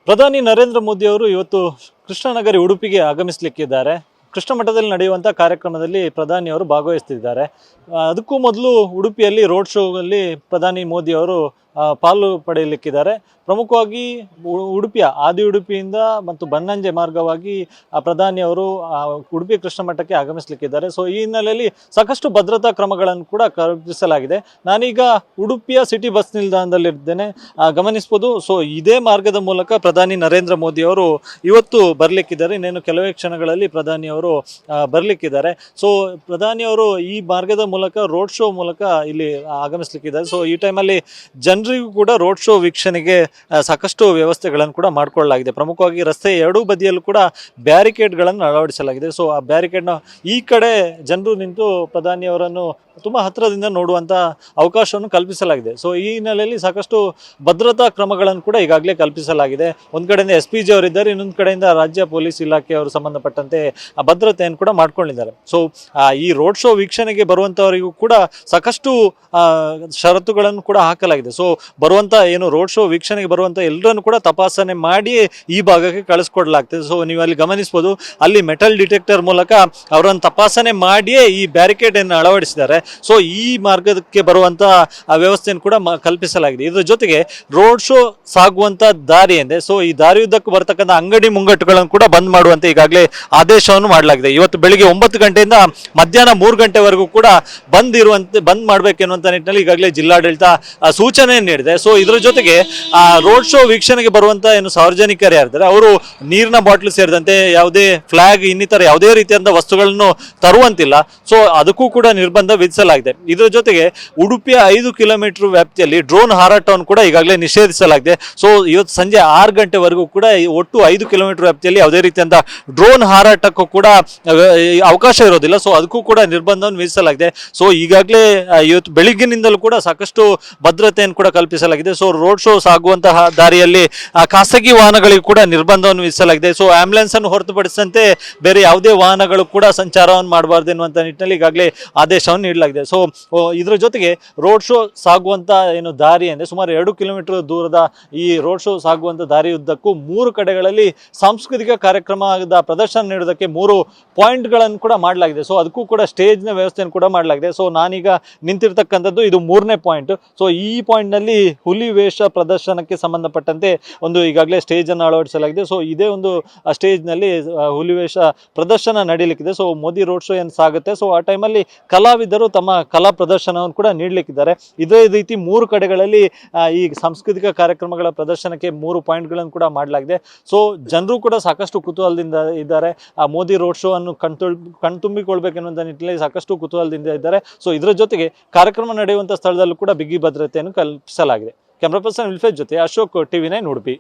ಪ್ರಧಾನಿ ನರೇಂದ್ರ ಮೋದಿ ಅವರು ಇವತ್ತು ಕೃಷ್ಣನಗರಿ ಉಡುಪಿಗೆ ಆಗಮಿಸಲಿಕ್ಕಿದ್ದಾರೆ. ಕೃಷ್ಣ ಮಠದಲ್ಲಿ ನಡೆಯುವಂಥ ಕಾರ್ಯಕ್ರಮದಲ್ಲಿ ಪ್ರಧಾನಿಯವರು ಭಾಗವಹಿಸ್ತಿದ್ದಾರೆ. ಅದಕ್ಕೂ ಮೊದಲು ಉಡುಪಿಯಲ್ಲಿ ರೋಡ್ ಶೋದಲ್ಲಿ ಪ್ರಧಾನಿ ಮೋದಿ ಅವರು ಪಾಲು ಪಡೆಯಲಿಕ್ಕಿದ್ದಾರೆ. ಪ್ರಮುಖವಾಗಿ ಉಡುಪಿಯ ಆದಿ ಉಡುಪಿಯಿಂದ ಮತ್ತು ಬನ್ನಂಜೆ ಮಾರ್ಗವಾಗಿ ಪ್ರಧಾನಿಯವರು ಉಡುಪಿ ಕೃಷ್ಣ ಮಠಕ್ಕೆ ಆಗಮಿಸಲಿಕ್ಕಿದ್ದಾರೆ. ಸೊ ಈ ಹಿನ್ನೆಲೆಯಲ್ಲಿ ಸಾಕಷ್ಟು ಭದ್ರತಾ ಕ್ರಮಗಳನ್ನು ಕೂಡ ಕಲ್ಪಿಸಲಾಗಿದೆ. ನಾನೀಗ ಉಡುಪಿಯ ಸಿಟಿ ಬಸ್ ನಿಲ್ದಾಣದಲ್ಲಿದ್ದೇನೆ, ಗಮನಿಸ್ಬೋದು. ಸೊ ಇದೇ ಮಾರ್ಗದ ಮೂಲಕ ಪ್ರಧಾನಿ ನರೇಂದ್ರ ಮೋದಿ ಅವರು ಇವತ್ತು ಬರಲಿಕ್ಕಿದ್ದಾರೆ. ಇನ್ನೇನು ಕೆಲವೇ ಕ್ಷಣಗಳಲ್ಲಿ ಪ್ರಧಾನಿಯವರು ಬರಲಿಕ್ಕಿದ್ದಾರೆ. ಸೊ ಪ್ರಧಾನಿಯವರು ಈ ಮಾರ್ಗದ ಮೂಲಕ ರೋಡ್ ಶೋ ಮೂಲಕ ಇಲ್ಲಿ ಆಗಮಿಸಲಿಕ್ಕಿದ್ದಾರೆ. ಸೊ ಈ ಟೈಮಲ್ಲಿ ಜನರಿಗೂ ಕೂಡ ರೋಡ್ ಶೋ ವೀಕ್ಷಣೆಗೆ ಸಾಕಷ್ಟು ವ್ಯವಸ್ಥೆಗಳನ್ನು ಕೂಡ ಮಾಡಿಕೊಳ್ಳಲಾಗಿದೆ. ಪ್ರಮುಖವಾಗಿ ರಸ್ತೆ ಎರಡೂ ಬದಿಯಲ್ಲೂ ಕೂಡ ಬ್ಯಾರಿಕೇಡ್ಗಳನ್ನು ಅಳವಡಿಸಲಾಗಿದೆ. ಸೊ ಆ ಬ್ಯಾರಿಕೇಡ್ನ ಈ ಕಡೆ ಜನರು ನಿಂತು ಪ್ರಧಾನಿಯವರನ್ನು ತುಂಬ ಹತ್ತಿರದಿಂದ ನೋಡುವಂಥ ಅವಕಾಶವನ್ನು ಕಲ್ಪಿಸಲಾಗಿದೆ. ಸೊ ಈ ಹಿನ್ನೆಲೆಯಲ್ಲಿ ಸಾಕಷ್ಟು ಭದ್ರತಾ ಕ್ರಮಗಳನ್ನು ಕೂಡ ಈಗಾಗಲೇ ಕಲ್ಪಿಸಲಾಗಿದೆ. ಒಂದು ಕಡೆಯಿಂದ SPG ಅವರಿದ್ದಾರೆ, ಇನ್ನೊಂದು ಕಡೆಯಿಂದ ರಾಜ್ಯ ಪೊಲೀಸ್ ಇಲಾಖೆಯವರು ಸಂಬಂಧಪಟ್ಟಂತೆ ಆ ಭದ್ರತೆಯನ್ನು ಕೂಡ ಮಾಡ್ಕೊಂಡಿದ್ದಾರೆ. ಸೊ ಈ ರೋಡ್ ಶೋ ವೀಕ್ಷಣೆಗೆ ಬರುವಂಥವರಿಗೂ ಕೂಡ ಸಾಕಷ್ಟು ಷರತ್ತುಗಳನ್ನು ಕೂಡ ಹಾಕಲಾಗಿದೆ. ಸೊ ಬರುವಂಥ ಏನು ರೋಡ್ ಶೋ ವೀಕ್ಷಣೆಗೆ ಬರುವಂಥ ಎಲ್ಲರನ್ನು ಕೂಡ ತಪಾಸಣೆ ಮಾಡಿ ಈ ಭಾಗಕ್ಕೆ ಕಳಿಸ್ಕೊಡ್ಲಾಗ್ತದೆ. ಸೊ ನೀವು ಅಲ್ಲಿ ಗಮನಿಸ್ಬೋದು, ಅಲ್ಲಿ ಮೆಟಲ್ ಡಿಟೆಕ್ಟರ್ ಮೂಲಕ ಅವರನ್ನು ತಪಾಸಣೆ ಮಾಡಿಯೇ ಈ ಬ್ಯಾರಿಕೇಡನ್ನು ಅಳವಡಿಸಿದ್ದಾರೆ. ಸೊ ಈ ಮಾರ್ಗಕ್ಕೆ ಬರುವಂಥ ವ್ಯವಸ್ಥೆಯನ್ನು ಕೂಡ ಕಲ್ಪಿಸಲಾಗಿದೆ. ಇದರ ಜೊತೆಗೆ ರೋಡ್ ಶೋ ಸಾಗುವಂಥ ದಾರಿ ಎಂದೆ, ಸೊ ಈ ದಾರಿಯುದ್ದಕ್ಕೂ ಬರ್ತಕ್ಕಂಥ ಅಂಗಡಿ ಮುಂಗಟ್ಟುಗಳನ್ನು ಕೂಡ ಬಂದ್ ಮಾಡುವಂತೆ ಈಗಾಗಲೇ ಆದೇಶವನ್ನು ಮಾಡಲಾಗಿದೆ. ಇವತ್ತು ಬೆಳಿಗ್ಗೆ 9 ಗಂಟೆಯಿಂದ ಮಧ್ಯಾಹ್ನ 3 ಗಂಟೆವರೆಗೂ ಕೂಡ ಬಂದ್ ಮಾಡಬೇಕೆನ್ನುವಂಥ ನಿಟ್ಟಿನಲ್ಲಿ ಈಗಾಗಲೇ ಜಿಲ್ಲಾಡಳಿತ ಸೂಚನೆ ನೀಡಿದೆ. ಸೊ ಇದರ ಜೊತೆಗೆ ರೋಡ್ ಶೋ ವೀಕ್ಷಣೆಗೆ ಬರುವಂತ ಏನು ಸಾರ್ವಜನಿಕರು ಯಾರಿದ್ದಾರೆ ಅವರು ನೀರಿನ ಬಾಟ್ಲು ಸೇರಿದಂತೆ ಯಾವುದೇ ಫ್ಲಾಗ್ ಇನ್ನಿತರ ಯಾವುದೇ ರೀತಿಯಾದ ವಸ್ತುಗಳನ್ನು ತರುವಂತಿಲ್ಲ. ಸೊ ಅದಕ್ಕೂ ಕೂಡ ನಿರ್ಬಂಧ ವಿಧಿಸಲಾಗಿದೆ. ಇದರ ಜೊತೆಗೆ ಉಡುಪಿಯ 5 ಕಿಲೋಮೀಟರ್ ವ್ಯಾಪ್ತಿಯಲ್ಲಿ ಡ್ರೋನ್ ಹಾರಾಟವನ್ನು ಕೂಡ ಈಗಾಗಲೇ ನಿಷೇಧಿಸಲಾಗಿದೆ. ಸೊ ಇವತ್ತು ಸಂಜೆ 6 ಗಂಟೆವರೆಗೂ ಕೂಡ ಒಟ್ಟು 5 ಕಿಲೋಮೀಟರ್ ವ್ಯಾಪ್ತಿಯಲ್ಲಿ ಯಾವುದೇ ರೀತಿಯಾದ ಡ್ರೋನ್ ಹಾರಾಟಕ್ಕೂ ಕೂಡ ಅವಕಾಶ ಇರೋದಿಲ್ಲ. ಸೊ ಅದಕ್ಕೂ ಕೂಡ ನಿರ್ಬಂಧವನ್ನು ವಿಧಿಸಲಾಗಿದೆ. ಸೊ ಈಗಾಗಲೇ ಇವತ್ತು ಬೆಳಿಗ್ಗಿನಿಂದಲೂ ಕೂಡ ಸಾಕಷ್ಟು ಭದ್ರತೆಯನ್ನು ಕೂಡ ಕಲ್ಪಿಸಲಾಗಿದೆ. ಸೊ ರೋಡ್ ಶೋ ಸಾಗುವಂತಹ ದಾರಿಯಲ್ಲಿ ಖಾಸಗಿ ವಾಹನಗಳಿಗೂ ಕೂಡ ನಿರ್ಬಂಧವನ್ನು ವಿಧಿಸಲಾಗಿದೆ. ಸೊ ಆಂಬ್ಯುಲೆನ್ಸ್ ಅನ್ನು ಹೊರತುಪಡಿಸಿದಂತೆ ಬೇರೆ ಯಾವುದೇ ವಾಹನಗಳು ಕೂಡ ಸಂಚಾರವನ್ನು ಮಾಡಬಾರ್ದು ಎನ್ನುವಂಥ ನಿಟ್ಟಿನಲ್ಲಿ ಈಗಾಗಲೇ ಆದೇಶವನ್ನು ನೀಡಲಾಗಿದೆ. ಸೊ ಇದರ ಜೊತೆಗೆ ರೋಡ್ ಶೋ ಸಾಗುವಂತ ಏನು ದಾರಿ ಅಂದರೆ ಸುಮಾರು 2 ಕಿಲೋಮೀಟರ್ ದೂರದ ಈ ರೋಡ್ ಶೋ ಸಾಗುವಂತ ದಾರಿ ಉದ್ದಕ್ಕೂ 3 ಕಡೆಗಳಲ್ಲಿ ಸಾಂಸ್ಕೃತಿಕ ಕಾರ್ಯಕ್ರಮದ ಪ್ರದರ್ಶನ ನೀಡೋದಕ್ಕೆ 3 ಪಾಯಿಂಟ್ಗಳನ್ನು ಕೂಡ ಮಾಡಲಾಗಿದೆ. ಸೊ ಅದಕ್ಕೂ ಕೂಡ ಸ್ಟೇಜ್ನ ವ್ಯವಸ್ಥೆಯನ್ನು ಕೂಡ ಮಾಡಲಾಗಿದೆ. ಸೊ ನಾನೀಗ ನಿಂತಿರ್ತಕ್ಕಂಥದ್ದು ಇದು 3ನೇ ಪಾಯಿಂಟ್. ಸೊ ಈ ಪಾಯಿಂಟ್ ನಲ್ಲಿ ಹುಲಿ ವೇಷ ಪ್ರದರ್ಶನಕ್ಕೆ ಸಂಬಂಧಪಟ್ಟಂತೆ ಒಂದು ಈಗಾಗಲೇ ಸ್ಟೇಜ್ ಅನ್ನು ಅಳವಡಿಸಲಾಗಿದೆ. ಸೊ ಇದೇ ಒಂದು ಸ್ಟೇಜ್ ನಲ್ಲಿ ಹುಲಿ ವೇಷ ಪ್ರದರ್ಶನ ನಡೀಲಿಕ್ಕಿದೆ. ಸೊ ಮೋದಿ ರೋಡ್ ಶೋ ಏನು ಸಾಗುತ್ತೆ, ಸೊ ಆ ಟೈಮಲ್ಲಿ ಕಲಾವಿದರು ತಮ್ಮ ಕಲಾ ಪ್ರದರ್ಶನವನ್ನು ಕೂಡ ನೀಡಲಿಕ್ಕಿದ್ದಾರೆ. ಇದೇ ರೀತಿ 3 ಕಡೆಗಳಲ್ಲಿ ಈ ಸಾಂಸ್ಕೃತಿಕ ಕಾರ್ಯಕ್ರಮಗಳ ಪ್ರದರ್ಶನಕ್ಕೆ 3 ಪಾಯಿಂಟ್ಗಳನ್ನು ಕೂಡ ಮಾಡಲಾಗಿದೆ. ಸೊ ಜನರು ಕೂಡ ಸಾಕಷ್ಟು ಕುತೂಹಲದಿಂದ ಇದ್ದಾರೆ. ಮೋದಿ ರೋಡ್ ಶೋ ಅನ್ನು ಕಣ್ತುಂಬಿಕೊಳ್ಬೇಕೆನ್ನುವಂಥ ನಿಟ್ಟಿನಲ್ಲಿ ಸಾಕಷ್ಟು ಕುತೂಹಲದಿಂದ ಇದ್ದಾರೆ. ಸೊ ಇದರ ಜೊತೆಗೆ ಕಾರ್ಯಕ್ರಮ ನಡೆಯುವಂಥ ಸ್ಥಳದಲ್ಲೂ ಕೂಡ ಬಿಗಿ ಭದ್ರತೆಯನ್ನು ಕಲ್ಪಿಸಲಾಗಿದೆ. ಕ್ಯಾಮ್ರಾ ಪರ್ಸನ್ ವಿಲ್ಫೇಜ್ ಜೊತೆ ಅಶೋಕ್, TV9 ಉಡುಪಿ.